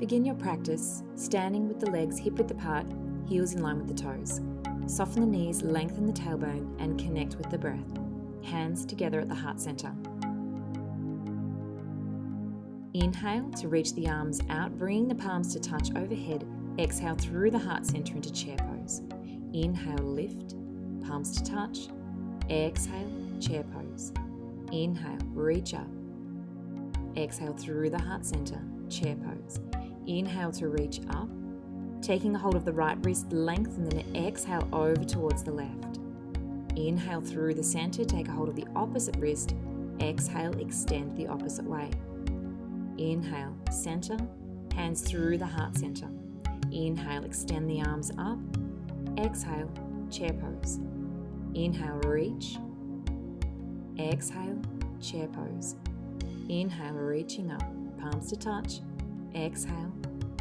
Begin your practice standing with the legs hip-width apart, heels in line with the toes. Soften the knees, lengthen the tailbone, and connect with the breath. Hands together at the heart center. Inhale to reach the arms out, bringing the palms to touch overhead. Exhale through the heart center into chair pose. Inhale, lift, palms to touch. Exhale, chair pose. Inhale, reach up. Exhale through the heart center, chair pose. Inhale to reach up. Taking a hold of the right wrist, lengthen, then exhale over towards the left. Inhale through the center, take a hold of the opposite wrist. Exhale, extend the opposite way. Inhale, center, hands through the heart center. Inhale, extend the arms up. Exhale, chair pose. Inhale, reach. Exhale, chair pose. Inhale, reaching up, palms to touch. Exhale,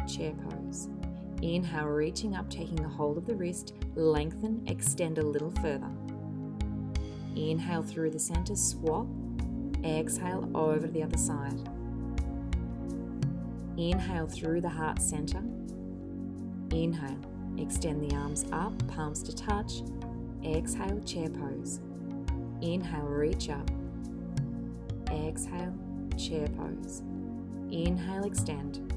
chair pose. Inhale, reaching up, taking a hold of the wrist, lengthen, extend a little further. Inhale through the center, swap. Exhale over to the other side. Inhale through the heart center. Inhale, extend the arms up, palms to touch. Exhale, chair pose. Inhale, reach up. Exhale, chair pose. Inhale, extend.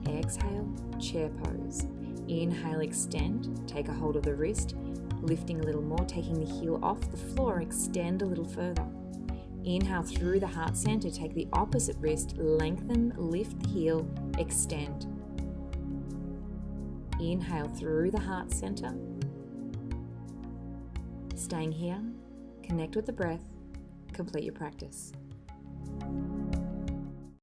Exhale, chair pose. Inhale, extend. Take a hold of the wrist, lifting a little more, taking the heel off the floor, extend a little further. Inhale through the heart center, take the opposite wrist, lengthen, lift the heel, extend. Inhale through the heart center. Staying here, connect with the breath, complete your practice.